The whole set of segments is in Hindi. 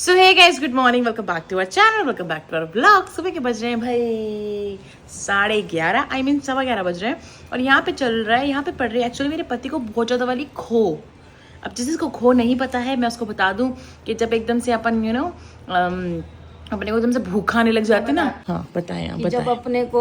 So hey guys, good morning, welcome back to our channel, welcome back to our blog. सुबह के बज रहे हैं भाई 11:30, आई मीन 11:15 बज रहे हैं। और यहाँ पे चल रहा है, यहाँ पे पड़ रही है एक्चुअली मेरे पति को बहुत ज़्यादा वाली खो। अब जिसको खो नहीं पता है, मैं उसको बता दूं कि जब एकदम से अपन अपने को एकदम से भूख खाने लग जाते ना। हाँ बताएं आप, जब अपने को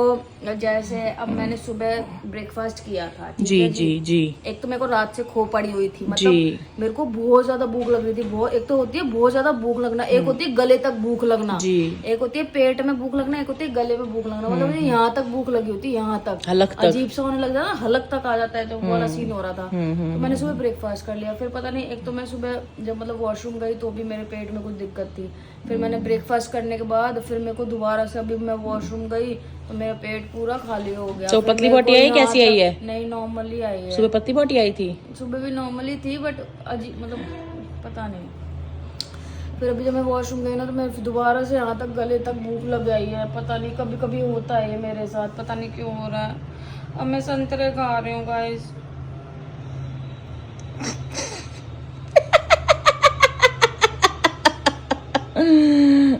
जैसे अब मैंने सुबह ब्रेकफास्ट किया था, जी जी जी। एक तो मेरे को रात से खो पड़ी हुई थी, मतलब मेरे को बहुत ज्यादा भूख लग रही थी। बहुत, एक तो होती है बहुत ज्यादा भूख लगना, एक होती है गले तक भूख लगना जी, एक होती है पेट में भूख लगना, एक होती है गले में भूख लगना। मतलब यहाँ तक भूख लगी होती, यहाँ तक हलक तक, अजीब सा होने लग जाता ना, हलक तक आ जाता है, तो वो वाला सीन हो रहा था। तो मैंने सुबह ब्रेकफास्ट कर लिया। फिर पता नहीं, एक तो मैं सुबह जब मतलब वॉशरूम गई तो भी मेरे पेट में कुछ दिक्कत थी। फिर मैंने ब्रेकफास्ट करने के बाद फिर मेरे को दोबारा से अभी मैं वॉशरूम गई तो मेरा पेट पूरा खाली हो गया। तो पतली बोटी आई कैसी आई है? नहीं, नॉर्मली आई है। सुबह पतली बोटी आई थी, सुबह भी नॉर्मली थी, बट अजीब, मतलब पता नहीं। फिर अभी जब मैं वॉशरूम गई ना तो मैं दोबारा से यहाँ तक गले तक भूख लग गई है। पता नहीं, कभी कभी होता है मेरे साथ, पता नहीं क्यों हो रहा है। अब मैं संतरे खा रही हूँ गाइस।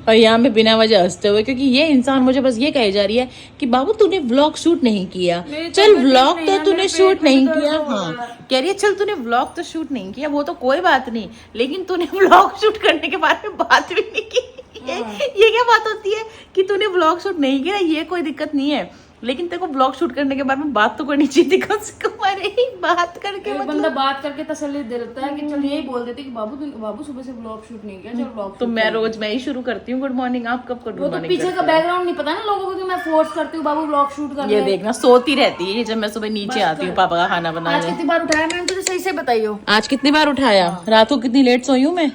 और यहाँ पे बिना वजह हंसते हुए, क्योंकि ये इंसान मुझे बस ये कही जा रही है कि बाबू तूने व्लॉग शूट नहीं किया। चल व्लॉग तो तूने शूट नहीं किया, हाँ कह रही है चल तूने व्लॉग तो शूट नहीं किया, वो तो कोई बात नहीं, लेकिन तूने व्लॉग शूट करने के बारे में बात भी नहीं की। ये क्या बात होती है कि तूने व्लॉग शूट नहीं किया? ये कोई दिक्कत नहीं है, लेकिन तेरे को ब्लॉग शूट करने के बारे में बात तो करनी चाहिए थी कम से कम। अरे बात करके मतलब बंदा बात करके तसल्ली दे देता है कि चल यही बोल देते कि बाबू सुबह से ब्लॉग शूट नहीं किया, चल ब्लॉग। तो मैं रोज मैं ही शुरू करती हूँ गुड मॉर्निंग, आप कब गुड मॉर्निंग? तो पीछे का बैकग्राउंड नहीं पता ना लोगों को कि मैं फोर्स करती हूँ बाबू ब्लॉग शूट कर। ये देखना सोती रहती है जब मैं सुबह नीचे आती हूँ पापा का खाना बनाने। आज कितनी बार उठाया मैंने तुझे, सही से बताइयो। आज कितनी बार उठाया? रात को कितनी लेट सोई हूँ मैं?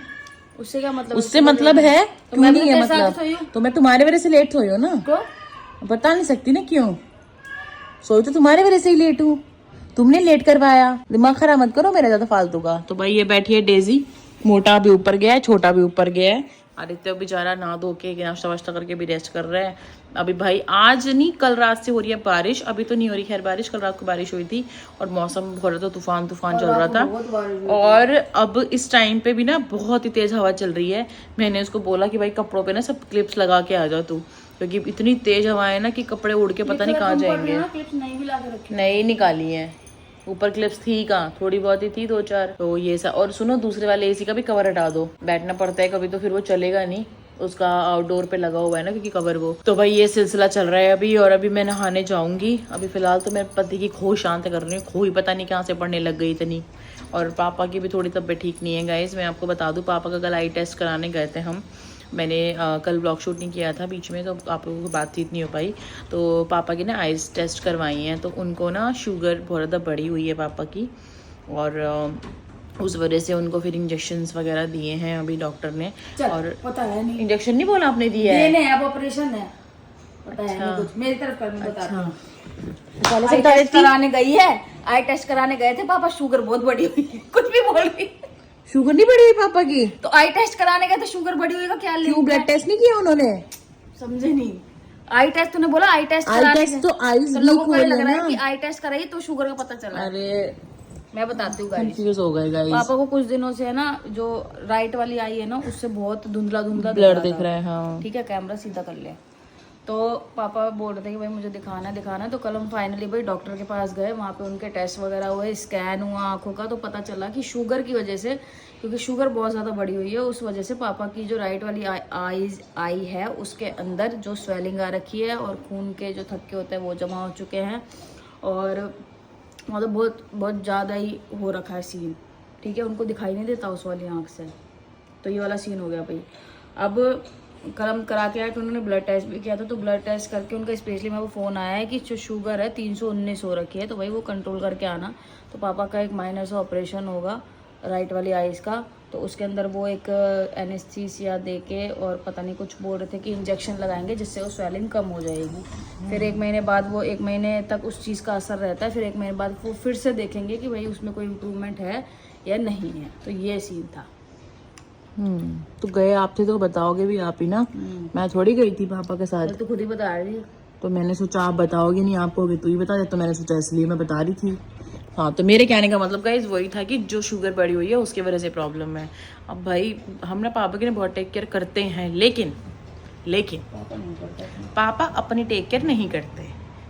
उससे क्या मतलब? उससे मतलब है क्यों नहीं है मतलब? तो मैं तुम्हारे वजह से लेट सोई हूँ ना, बता नहीं सकती ना क्यों सोई, तो तुम्हारे वजह से ही लेट हूँ, तुमने लेट करवाया। दिमाग खराब मत करो मेरा ज्यादा फालतू का। तो भाई ये बैठी है डेजी, मोटा भी ऊपर गया है, छोटा भी ऊपर गया है। आदित्य बेचारा नहा धो के नाश्ता वाश्ता करके भी रेस्ट कर रहा है। अभी भाई आज नहीं, कल रात से हो रही है बारिश, अभी तो नहीं हो रही खैर बारिश, कल रात को बारिश हुई थी और मौसम हो रहा था, तूफान चल रहा था। और अब इस टाइम पे भी ना बहुत ही तेज हवा चल रही है। मैंने उसको बोला कि भाई कपड़ों पे ना सब क्लिप्स लगा के आ जाओ तू, क्योंकि इतनी तेज हवा है ना कि कपड़े उड़ के पता नहीं कहाँ जाएंगे। नहीं निकाली है, ऊपर क्लिप्स थी कहाँ, थोड़ी बहुत ही थी, 2-4। तो ये सा, और सुनो दूसरे वाले एसी का भी कवर हटा दो, बैठना पड़ता है कभी तो फिर वो चलेगा नहीं, उसका आउटडोर पे लगा हुआ है ना क्योंकि कवर वो। तो भाई ये सिलसिला चल रहा है अभी, और अभी मैं नहाने जाऊंगी। अभी फिलहाल तो मेरे पति की खो शांत कर रही हूँ, खो ही पता नहीं कहाँ से पड़ने लग गई इतनी। और पापा की भी थोड़ी तबीयत ठीक नहीं है गाइज। मैं आपको बता दूँ, पापा का कल आई टेस्ट कराने गए थे हम। मैंने कल ब्लॉग शूट नहीं किया था बीच में, तो आप लोगों को बातचीत नहीं हो पाई। तो पापा की ना आइज टेस्ट करवाई हैं, तो उनको ना शुगर बहुत ज़्यादा बढ़ी हुई है पापा की, और उस वजह से उनको फिर इंजेक्शंस वगैरह दिए हैं अभी डॉक्टर ने। और पता है नहीं, इंजेक्शन नहीं बोला आपने दिया है, अब ऑपरेशन है, पता है नहीं कुछ मेरी तरफ कर, मैं बताती हूँ। आई टेस्ट कराने गई है, आई टेस्ट कराने गए थे पापा, शुगर बहुत बढ़ी हुई है, कुछ भी बोल रही। शुगर नहीं बढ़ी हुई पापा की? तो आई टेस्ट कराने गए तो शुगर बढ़ी हुई का क्या? क्यों ब्लड टेस्ट नहीं किया उन्होंने? समझे नहीं। आई टेस्ट तूने बोला, आई टेस्ट तो आईज लोगों को लग रहा है कि आई टेस्ट कराई तो शुगर का पता चला। अरे मैं बताती हूँ, कंफ्यूज हो गए गाइस। पापा को कुछ दिनों से है ना, जो राइट वाली आई है ना, उससे बहुत धुंधला ब्लड दिख रहा है। हाँ ठीक है, कैमरा सीधा कर ले। तो पापा बोल रहे थे कि भाई मुझे दिखाना है। तो कल हम फाइनली भाई डॉक्टर के पास गए, वहाँ पे उनके टेस्ट वगैरह हुए, स्कैन हुआ आंखों का, तो पता चला कि शुगर की वजह से, क्योंकि शुगर बहुत ज़्यादा बढ़ी हुई है, उस वजह से पापा की जो राइट वाली आई है उसके अंदर जो स्वेलिंग आ रखी है, और खून के जो थक्के होते हैं वो जमा हो चुके हैं, और मतलब बहुत ज़्यादा ही हो रखा है सीन। ठीक है, उनको दिखाई नहीं देता उस वाली आँख से, तो ये वाला सीन हो गया भाई। अब कल हम करा के आए तो उन्होंने ब्लड टेस्ट भी किया था, तो ब्लड टेस्ट करके उनका स्पेशली मेरे को फ़ोन आया है कि जो शुगर है 319 हो रखी है, तो भाई वो कंट्रोल करके आना। तो पापा का एक माइनर सा ऑपरेशन होगा राइट वाली आइज़ का, तो उसके अंदर वो एक एनेस्थीसिया दे के, और पता नहीं कुछ बोल रहे थे कि इंजेक्शन लगाएंगे जिससे वो स्वेलिंग कम हो जाएगी। फिर 1 महीने बाद, वो 1 महीने तक उस चीज़ का असर रहता है, फिर 1 महीने बाद वो फिर से देखेंगे कि भाई उसमें कोई इम्प्रूवमेंट है या नहीं है। तो ये सीन था। तो गए आप थे तो बताओगे भी आप ही ना, मैं थोड़ी गई थी पापा के साथ। तो खुद ही बता रही है, तो मैंने सोचा आप बताओगे नहीं, आप कहोगे तू ही बता दे, तो मैंने सोचा इसलिए मैं बता रही थी। हाँ, तो मेरे कहने का मतलब गाइस वही था कि जो शुगर बढ़ी हुई है उसकी वजह से प्रॉब्लम है। अब भाई हम ना पापा की ना बहुत टेक केयर करते हैं, लेकिन पापा अपनी टेक केयर नहीं करते,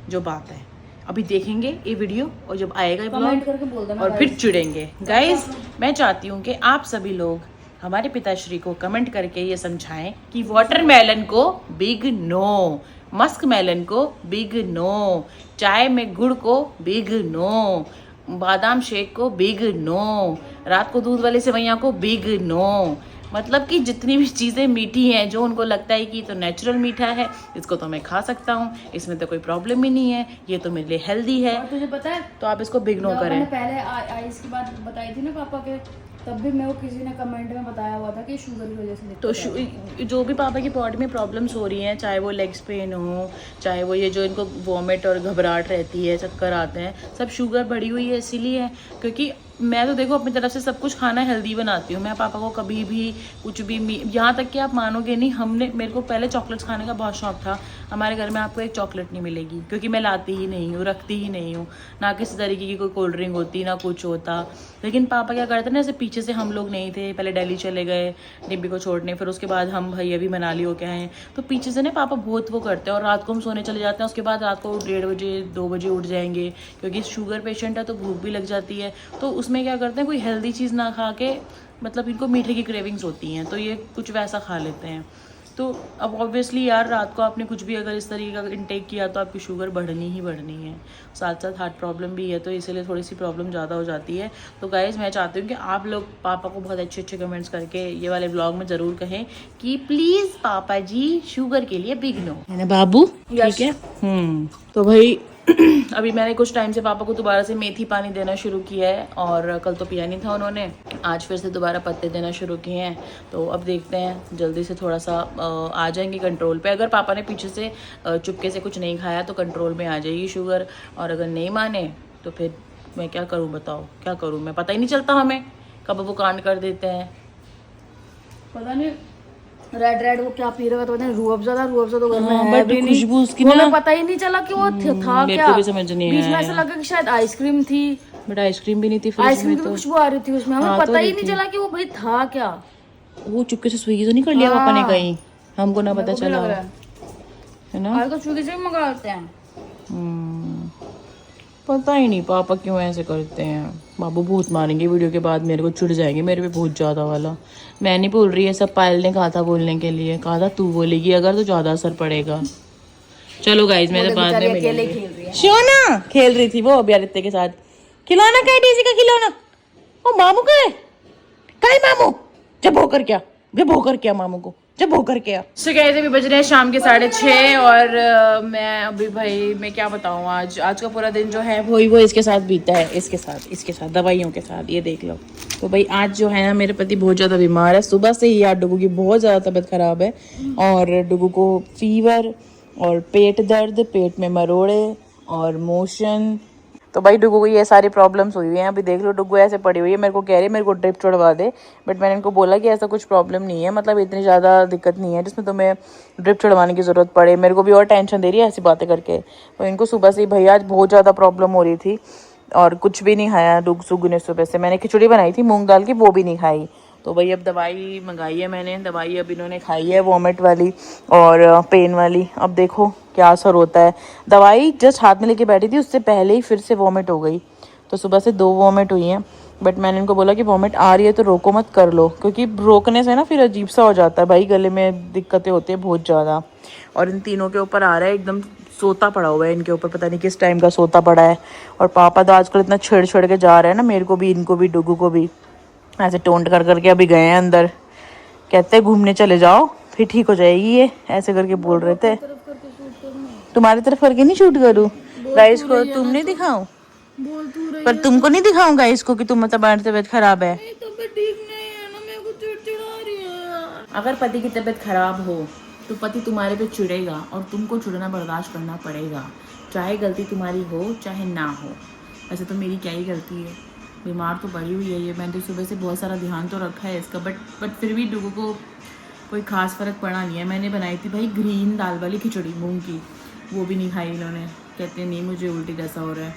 जो बात है। अभी देखेंगे ये वीडियो और जब आएगा कमेंट करके बोल देना और फिर चिढ़ेंगे। गाइस मैं चाहती हूँ कि आप सभी लोग हमारे पिताश्री को कमेंट करके ये समझाएं कि वाटरमेलन को बिग नो, मस्क मेलन को बिग नो, चाय में गुड़ को बिग नो, बादाम शेक को बिग नो, रात को दूध वाले सेवैयां को बिग नो। मतलब कि जितनी भी चीज़ें मीठी हैं जो उनको लगता है कि तो नेचुरल मीठा है, इसको तो मैं खा सकता हूँ, इसमें तो कोई प्रॉब्लम ही नहीं है, ये तो मेरे लिए हेल्दी है। और तुझे पता है तो आप इसको बिग नो करें। मैंने पहले आइस की बात बताई थी ना पापा के, तब भी मेरे को किसी ने कमेंट में बताया हुआ था कि शुगर की वजह से दिक्कत तो जो भी पापा की बॉडी में प्रॉब्लम्स हो रही हैं, चाहे वो लेग्स पेन हो, चाहे वो ये जो इनको वॉमिट और घबराहट रहती है, चक्कर आते हैं, सब शुगर बढ़ी हुई है इसीलिए। क्योंकि मैं तो देखो अपनी तरफ से सब कुछ खाना हेल्दी बनाती हूँ। मैं पापा को कभी भी कुछ भी, यहाँ तक कि आप मानोगे नहीं, मेरे को पहले चॉकलेट्स खाने का बहुत शौक था। हमारे घर में आपको एक चॉकलेट नहीं मिलेगी क्योंकि मैं लाती ही नहीं हूँ, रखती ही नहीं हूँ, ना किसी तरीके की कोई कोल्ड ड्रिंक होती, ना कुछ होता। लेकिन पापा क्या करते ना, जैसे पीछे से हम लोग नहीं थे, पहले दिल्ली चले गए डिब्बी को छोड़ने, फिर उसके बाद हम भैया भी मनाली होके आए, तो पीछे से ना पापा बहुत वो करते हैं और रात को हम सोने चले जाते हैं। उसके बाद रात को 1:30 बजे 2 बजे उठ जाएंगे क्योंकि शुगर पेशेंट है तो भूख भी लग जाती है। तो उसमें क्या करते हैं, कोई हेल्दी चीज़ ना खा के, मतलब इनको मीठे की क्रेविंग्स होती हैं तो ये कुछ वैसा खा लेते हैं। तो अब ऑब्वियसली यार रात को आपने कुछ भी अगर इस तरीके का इंटेक किया तो आपकी शुगर बढ़नी ही बढ़नी है, साथ साथ हार्ट प्रॉब्लम भी है, तो इसीलिए थोड़ी सी प्रॉब्लम ज़्यादा हो जाती है। तो गाइस मैं चाहती हूँ कि आप लोग पापा को बहुत अच्छे अच्छे कमेंट्स करके ये वाले ब्लॉग में ज़रूर कहें कि प्लीज़ पापा जी शुगर के लिए बिग नो, है ना बाबू? ठीक है। तो भाई अभी मैंने कुछ टाइम से पापा को दोबारा से मेथी पानी देना शुरू किया है, और कल तो पिया नहीं था उन्होंने, आज फिर से दोबारा पत्ते देना शुरू किए हैं। तो अब देखते हैं जल्दी से थोड़ा सा आ जाएंगे कंट्रोल पे। अगर पापा ने पीछे से चुपके से कुछ नहीं खाया तो कंट्रोल में आ जाएगी शुगर, और अगर नहीं माने तो फिर मैं क्या करूँ, बताओ क्या करूँ मैं? पता ही नहीं चलता हमें कब वो कांड कर देते हैं। पता नहीं रेड वो क्या पी रहा था, तो रूह अफ़ज़ा तो घर में है बट भी नहीं, खुशबू उसकी वो ना, पता ही नहीं चला कि वो था मेरे क्या। को भी समझ नहीं बीच में आया। ऐसा लगा कि शायद आइसक्रीम थी, बट आइसक्रीम भी नहीं थी, फिर आइसक्रीम की खुशबू आ रही थी उसमें, हमें पता ही नहीं चला कि वो भाई था क्या। वो चुपके से स्विगी तो नहीं कर लिया पापा ने कहीं, हमको ना पता चला, है ना? आज तो स्विगी से भी मंगा लेते हैं। पता ही नहीं पापा क्यों ऐसे करते हैं। बाबू भूत मारेंगे वीडियो के बाद, मेरे को चिढ़ जाएंगे मेरे पे बहुत ज़्यादा वाला। मैं नहीं बोल रही है, सब पायल ने कहा था बोलने के लिए, कहा था तू बोलेगी अगर तो ज़्यादा असर पड़ेगा। चलो गाइज मैं तो बाद में मिलेंगे। शोना खेल रही थी वो अभी आदित्य के साथ, खिलौना का है डेज़ी का खिलौना, ओ मामू का है मामू, जब होकर क्या मामू को जब होकर क्या। सो कहते अभी बज रहे हैं शाम के 6:30 और मैं अभी भाई मैं क्या बताऊँ, आज का पूरा दिन जो है वो इसके साथ बीता है, इसके साथ दवाइयों के साथ, ये देख लो। तो भाई आज जो है ना मेरे पति बहुत ज़्यादा बीमार है, सुबह से ही यार डुगू की बहुत ज़्यादा तबीयत ख़राब है, और डुगू को फीवर और पेट दर्द, पेट में मरोड़े और मोशन। तो भाई डुगू को ये सारी प्रॉब्लम्स हुई हैं। अभी देख लो डुगू ऐसे पड़ी हुई है, मेरे को कह रही है मेरे को ड्रिप चढ़वा दे, बट मैंने इनको बोला कि ऐसा कुछ प्रॉब्लम नहीं है, मतलब इतनी ज़्यादा दिक्कत नहीं है जिसमें तुम्हें ड्रिप चढ़वाने की ज़रूरत पड़े। मेरे को भी और टेंशन दे रही है ऐसी बातें करके। तो इनको सुबह से ही भैया आज बहुत ज़्यादा प्रॉब्लम हो रही थी और कुछ भी नहीं खाया डुगू ने सुबह से। मैंने खिचड़ी बनाई थी मूँग दाल की, वो भी नहीं खाई। तो भाई अब दवाई मंगाई है मैंने, दवाई अब इन्होंने खाई है वॉमिट वाली और पेन वाली। अब देखो क्या असर होता है। दवाई जस्ट हाथ में लेके बैठी थी, उससे पहले ही फिर से वॉमिट हो गई। तो सुबह से 2 वॉमिट हुई हैं, बट मैंने इनको बोला कि वॉमिट आ रही है तो रोको मत, कर लो, क्योंकि रोकने से ना फिर अजीब सा हो जाता है भाई, गले में दिक्कतें होती है बहुत ज़्यादा। और इन तीनों के ऊपर आ रहा है एकदम सोता पड़ा हुआ है इनके ऊपर, पता नहीं किस टाइम का सोता पड़ा है। और पापा तो आजकल इतना छेड़ छेड़ के जा रहे हैं ना, मेरे को भी, इनको भी, डुगू को भी, ऐसे टोंट कर करके अभी गए हैं अंदर, कहते हैं घूमने चले जाओ फिर ठीक हो जाएगी ये, ऐसे करके बोल रहे थे। तुम्हारी तरफ करके नहीं शूट करूँ गाइस को, तुम नहीं दिखाऊं, पर तुमको नहीं दिखाऊंगा इसको कि तुम्हारी तबीयत खराब है। अगर पति की तबीयत खराब हो तो पति तुम्हारे पे चिढ़ेगा और तुमको चिढ़ना बर्दाश्त करना पड़ेगा, चाहे गलती तुम्हारी हो चाहे ना हो। वैसे तो मेरी क्या ही गलती है, बीमार तो पड़ी हुई है ये, मैंने तो सुबह से बहुत सारा ध्यान तो रखा है इसका, बट फिर भी डुगू को कोई खास फ़र्क पड़ा नहीं है। मैंने बनाई थी भाई ग्रीन दाल वाली खिचड़ी मूंग की, वो भी नहीं खाई इन्होंने, कहते नहीं मुझे उल्टी जैसा हो रहा है।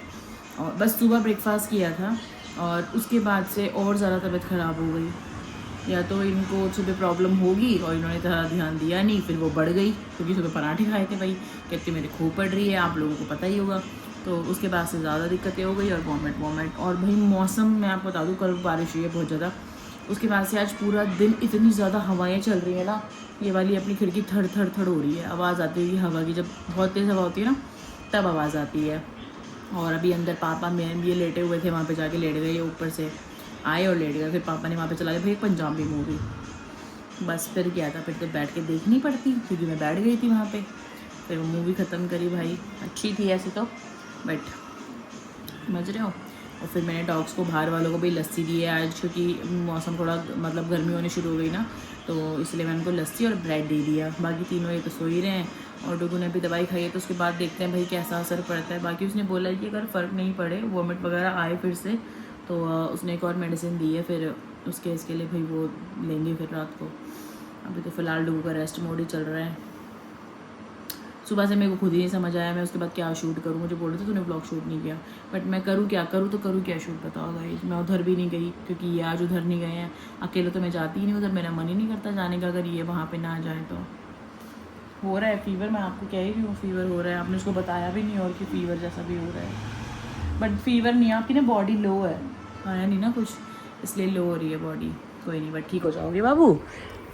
और बस सुबह ब्रेकफास्ट किया था और उसके बाद से और ज़्यादा तबीयत ख़राब हो गई। या तो इनको सुबह प्रॉब्लम होगी और इन्होंने ज़्यादा ध्यान दिया नहीं, फिर वो बढ़ गई क्योंकि सुबह पराठे खाए थे भाई, कहते मेरे खूब पड़ रही है, आप लोगों को पता ही होगा। तो उसके बाद से ज़्यादा दिक्कतें हो गई और वॉमिट। और भाई मौसम मैं आपको बता दूँ, कल बारिश हुई है बहुत ज़्यादा, उसके बाद से आज पूरा दिन इतनी ज़्यादा हवाएं चल रही है ना, ये वाली अपनी खिड़की थड़ थड़ थड़ हो रही है, आवाज़ आती है हवा की, जब बहुत तेज़ हवा होती है ना तब आवाज़ आती है। और अभी अंदर पापा में ये लेटे हुए थे, वहाँ पे जाके लेट गए, ऊपर से आए और लेट गए, फिर पापा ने वहाँ पे चला गया भाई एक पंजाबी मूवी, बस फिर क्या था, फिर तो बैठ के देखनी पड़ती क्योंकि मैं बैठ गई थी वहाँ पे। फिर वो मूवी ख़त्म करी भाई, अच्छी थी ऐसे तो, बट समझ रहे हो। और फिर मैंने डॉग्स को, बाहर वालों को भी लस्सी दी है आज, क्योंकि मौसम थोड़ा मतलब गर्मी होनी शुरू हो गई ना, तो इसलिए मैंने उनको लस्सी और ब्रेड दे दिया। बाकी तीनों ये तो सो ही रहे हैं और डुगू ने भी दवाई खाई है, तो उसके बाद देखते हैं भाई कैसा असर पड़ता है। बाकी उसने बोला है कि अगर फ़र्क नहीं पड़े, वॉमिट वगैरह आए फिर से, तो उसने एक और मेडिसिन दी है, फिर उसके इसके लिए भाई वो लेंगे फिर रात को। अभी तो फ़िलहाल डुगू का रेस्ट मोड ही चल रहा है। सुबह से मेरे को खुद ही नहीं समझ आया मैं उसके बाद क्या शूट करूँ। मुझे बोल रहे थे तूने ब्लॉग शूट नहीं किया, बट मैं करूँ क्या शूट, बताओ गाइस। मैं उधर भी नहीं गई क्योंकि ये आज उधर नहीं गए हैं, अकेले तो मैं जाती ही नहीं उधर, मेरा मन ही नहीं करता जाने का अगर ये वहाँ पे ना जाए तो। हो रहा है फीवर, मैं आपको कह ही रही हूँ फीवर हो रहा है, आपने उसको बताया भी नहीं और कि फीवर जैसा भी हो रहा है, बट फीवर नहीं, आपकी ना बॉडी लो है, खाया नहीं ना कुछ, इसलिए लो हो रही है बॉडी। कोई नहीं, बट ठीक हो जाओगे बाबू,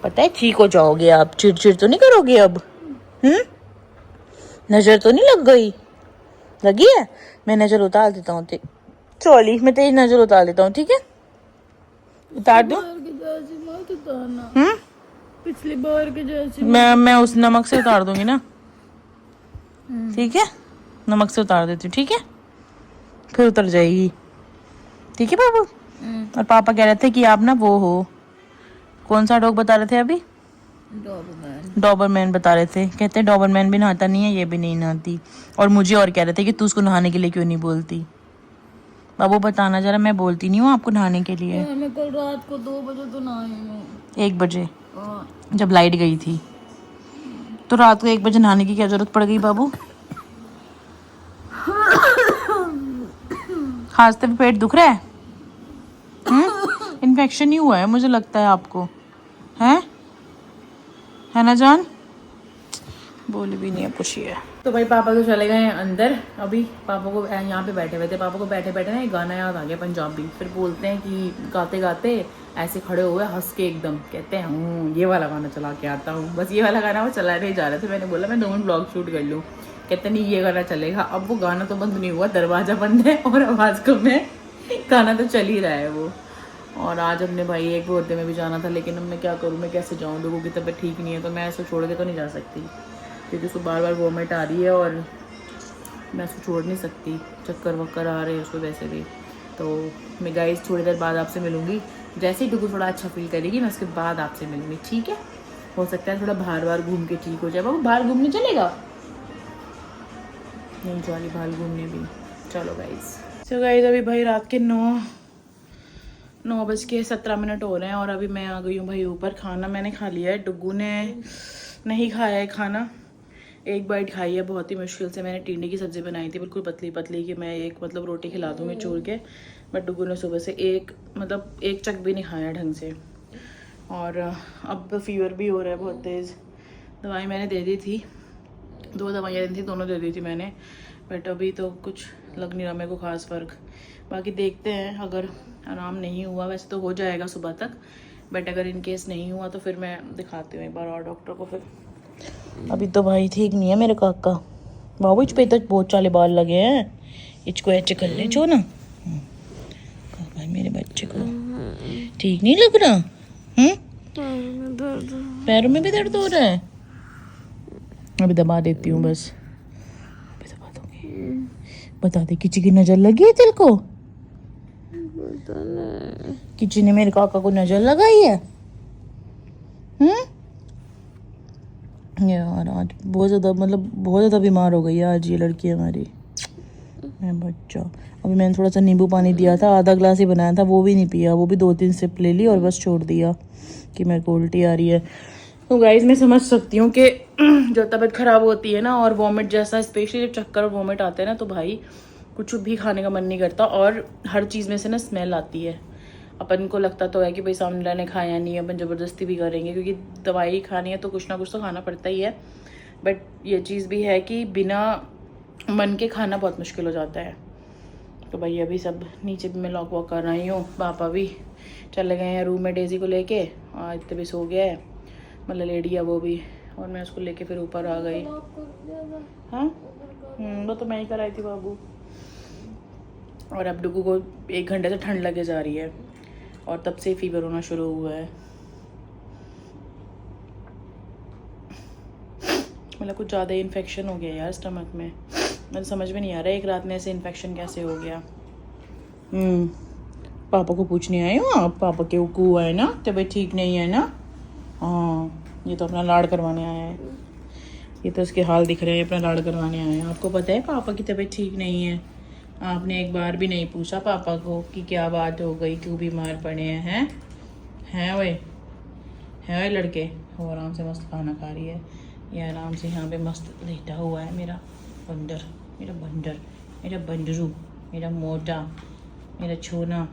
पता है ठीक हो जाओगे आप, चिड़चिड़ तो नहीं करोगे अब। नज़र तो नहीं लग गई? लगी है? मैं नज़र उतार देता हूँ, चौली मैं तेरी नज़र उतार देता हूँ, ठीक है? उतार दूँ? पिछली बार के जैसे मैं उस नमक से उतार दूंगी ना, ठीक है? नमक से उतार देती हूँ, ठीक है? फिर उतर जाएगी, ठीक है बाबू? और पापा कह रहे थे कि आप ना वो हो, कौन सा डॉग बता रहे थे अभी? डॉबरमैन बता रहे थे, कहते हैं डॉबरमैन भी नहाता नहीं है, ये भी नहीं नहाती। और मुझे और कह रहे थे कि तू उसको नहाने के लिए क्यों नहीं बोलती। बाबू बताना जरा, मैं बोलती नहीं हूँ आपको नहाने के लिए। मैं कल रात को 2 बजे तो नहाई हूँ, 1 बजे जब लाइट गई थी, तो रात को 1 बजे नहाने की क्या जरूरत पड़ गई बाबू? खांसते पे पेट दुख रहा है? इन्फेक्शन ही हुआ है मुझे लगता है आपको, है ना जान? बोले भी नहीं है कुछ ही है। तो भाई पापा तो चले गए हैं अंदर, अभी पापा को यहाँ पे बैठे हुए थे, पापा को बैठे बैठे ना एक गाना याद आ गया पंजाबी, फिर बोलते हैं कि गाते गाते ऐसे खड़े हुए हंस के एकदम, कहते हैं ये वाला गाना चला के आता हूँ, बस ये वाला गाना वो चला नहीं जा रहे थे। मैंने बोला मैं 2 मिनट ब्लॉग शूट कर लूँ, कहते नहीं ये गाना चलेगा। अब वो गाना तो बंद नहीं हुआ, दरवाज़ा बंद है और आवाज़ कम है, गाना तो चल ही रहा है वो। और आज अपने भाई एक बर्थडे में भी जाना था, लेकिन अब मैं क्या करूँ, मैं कैसे जाऊँ, लोगों की तबीयत ठीक नहीं है, तो मैं ऐसे छोड़ के तो नहीं जा सकती क्योंकि उसको बार बार वॉमिट आ रही है और मैं उसको छोड़ नहीं सकती, चक्कर वक्कर आ रहे हैं उसको वैसे भी। तो मैं गाइस थोड़ी देर बाद आपसे मिलूँगी, जैसे ही डुगू थोड़ा अच्छा फील करेगी मैं उसके बाद आपसे मिलूँगी, ठीक है? हो सकता है थोड़ा बाहर घूम के ठीक हो जाए। बाबू बाहर घूमने चलेगा? नहीं चली बाहर घूमने भी, चलो गाइस। तो गाइस अभी भाई रात के 9:17 हो रहे हैं और अभी मैं आ गई हूँ भाई ऊपर। खाना मैंने खा लिया है, डुगू ने नहीं खाया है खाना, 1 बाइट खाई है बहुत ही मुश्किल से। मैंने टिंडे की सब्ज़ी बनाई थी बिल्कुल पतली पतली कि मैं एक मतलब रोटी खिला दूँगी चूर के, बट डुगू ने सुबह से एक चक भी नहीं खाया ढंग से। और अब फीवर भी हो रहा है बहुत तेज़। दवाई मैंने दे दी थी, 2 दवाइयाँ दी थी, दोनों दे दी थी मैंने, बट अभी तो कुछ लग नहीं रहा मेरे को ख़ास फ़र्क। बाकी देखते हैं, अगर आराम नहीं हुआ, वैसे तो हो जाएगा सुबह तक, बट अगर इन केस नहीं हुआ तो फिर मैं दिखाती हूँ एक बार और डॉक्टर को। फिर अभी तो भाई ठीक नहीं है मेरे काका बाबू, इच पे तो बहुत सारे बाल लगे हैं, इसको ऐसे कर ले जो ना भाई, मेरे बच्चे को ठीक नहीं लग रहा। पैरों में भी दर्द हो रहा है, अभी दबा देती हूँ बस, अभी दबा दूंगी। बता दे किसी की नजर लगी है तेरे को? किसी ने मेरे काका को नजर लगाई है? यार आज बहुत ज़्यादा बीमार हो गई है आज ये लड़की हमारी, मैं बच्चा। अभी मैंने थोड़ा सा नींबू पानी दिया था, आधा ग्लास ही बनाया था, वो भी नहीं पिया, वो भी 2-3 सिप ले ली और बस छोड़ दिया कि मेरे को उल्टी आ रही है। तो गाइज मैं समझ सकती हूँ कि जो तबीयत ख़राब होती है ना और वॉमिट जैसा, स्पेशली जब चक्कर और वॉमिट आते हैं ना, तो भाई कुछ भी खाने का मन नहीं करता और हर चीज़ में से ना स्मेल आती है। अपन को लगता तो है कि भाई सामने वाले ने खाया नहीं है, अपन ज़बरदस्ती भी करेंगे क्योंकि दवाई खानी है तो कुछ ना कुछ तो खाना पड़ता ही है। बट ये चीज़ भी है कि बिना मन के खाना बहुत मुश्किल हो जाता है। तो भाई अभी सब नीचे भी मैं लॉक वॉक कर रही हूँ, पापा भी चले गए हैं रूम में डेज़ी को लेके, आदित्य भी सो गया है, मतलब लेडी है वो भी, और मैं उसको लेके फिर ऊपर आ गई। हाँ वो तो मैं ही कराई थी बाबू। और अब डुगू को 1 घंटे से ठंड लगे जा रही है और तब से फीवर होना शुरू हुआ है। मतलब कुछ ज़्यादा इन्फेक्शन हो गया यार स्टमक में, मुझे समझ में नहीं आ रहा है एक रात में ऐसे इन्फेक्शन कैसे हो गया। पापा को पूछने आए हो आप? पापा के उकू है ना, तबीयत ठीक नहीं है ना? हाँ ये तो अपना लाड़ करवाने आया है, ये तो उसके हाल दिख रहे हैं, अपना लाड़ करवाने आए हैं। आपको पता है पापा की तबीयत ठीक नहीं है, आपने एक बार भी नहीं पूछा पापा को कि क्या बात हो गई, क्यों बीमार पड़े हैं? हैं वे लड़के? वो आराम से मस्त खाना खा रही है, ये आराम से यहाँ पे मस्त लेटा हुआ है मेरा बंदर, मेरा बंदरू, मेरा मोटा, मेरा छोना।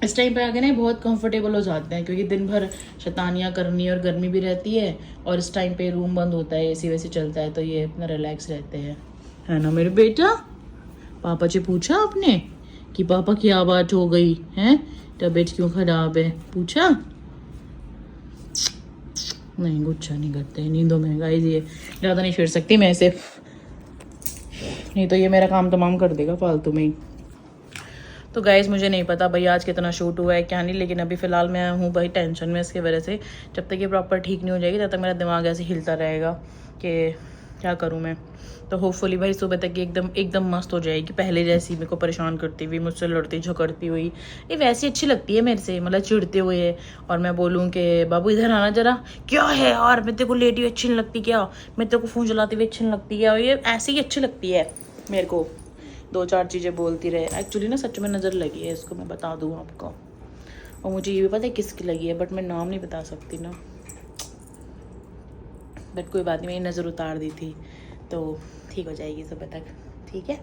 इस टाइम पे आके ना बहुत कंफर्टेबल हो जाते हैं क्योंकि दिन भर शैतानियाँ करनी और गर्मी भी रहती है, और इस टाइम पे रूम बंद होता है, एसी वैसे चलता है, तो ये अपना रिलैक्स रहते हैं, है ना मेरे बेटा? पापा से पूछा आपने कि पापा क्या बात हो गई है, तबीयत क्यों खराब है? पूछा? नहीं गुच्छा नहीं करते, नींदों में गाइस ये ज़्यादा नहीं छेड़ सकती मैं सिर्फ, नहीं तो ये मेरा काम तमाम कर देगा फालतू में ही। तो गाइस मुझे नहीं पता भाई आज कितना शूट हुआ है क्या नहीं, लेकिन अभी फ़िलहाल मैं हूँ भाई टेंशन में इसकी वजह से। जब तक ये प्रॉपर ठीक नहीं हो जाएगी तब तक मेरा दिमाग ऐसे हिलता रहेगा कि क्या करूँ मैं। तो होपफुली भाई सुबह तक एकदम मस्त हो जाएगी, पहले जैसी मेरे को परेशान करती हुई, मुझसे लड़ती झगड़ती हुई, ये वैसी अच्छी लगती है मेरे से, मतलब चिढ़ते हुए। और मैं बोलूँ कि बाबू इधर आना जरा, क्या है यार मैं तेरे को लेटी हुई अच्छी नहीं लगती क्या, मैं तेरे को फ़ोन चलाती हुई अच्छी नहीं लगती क्या, ये ऐसे ही अच्छी लगती है मेरे को, 2-4 चीज़ें बोलती रहे। एक्चुअली ना सच में नज़र लगी है इसको, मैं बता दूँ आपको, और मुझे ये भी पता है किसकी लगी है, बट मैं नाम नहीं बता सकती ना, बट कोई बात नहीं, मैंने नज़र उतार दी थी तो ठीक हो जाएगी सुबह तक, ठीक है।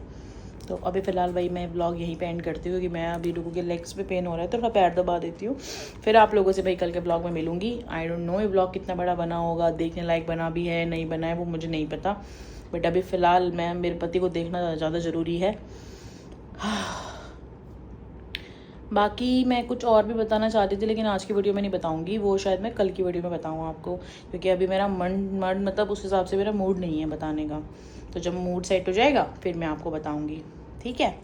तो अभी फ़िलहाल भाई मैं ब्लॉग यहीं पे एंड करती हूँ क्योंकि मैं अभी लोगों के लेग्स पे पेन हो रहा है तो थोड़ा पैर दबा देती हूँ। फिर आप लोगों से भाई कल के ब्लॉग में मिलूंगी। आई डोंट नो ये ब्लॉग कितना बड़ा बना होगा, देखने लायक बना भी है नहीं बना है वो मुझे नहीं पता, बट अभी फ़िलहाल मैं मेरे पति को देखना ज़्यादा ज़रूरी है। बाकी मैं कुछ और भी बताना चाहती थी लेकिन आज की वीडियो में नहीं बताऊंगी, वो शायद मैं कल की वीडियो में बताऊँ आपको, क्योंकि अभी मेरा मन मतलब उस हिसाब से मेरा मूड नहीं है बताने का। तो जब मूड सेट हो जाएगा फिर मैं आपको बताऊंगी, ठीक है।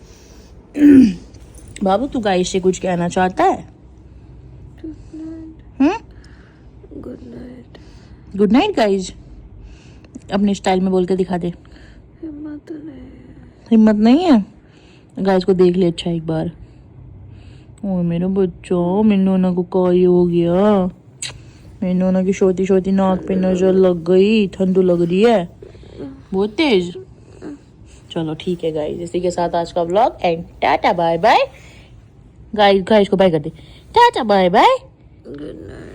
बाबू तू गाइस से कुछ कहना चाहता है? गुड नाइट गाइस, अपने स्टाइल में बोल के दिखा दे। हिम्मत नहीं है गाइस को देख ले अच्छा एक बार। ओ मेरा बच्चा, मिन्नोना को काय हो गया, मिन्नोना की छोटी छोटी नाक पे नजर लग गई, ठंडू लग रही है बहुत तेज। चलो ठीक है गाइस, इसी के साथ आज का vlog and tata bye bye. Guys को बाय कर दे, tata bye bye, good night.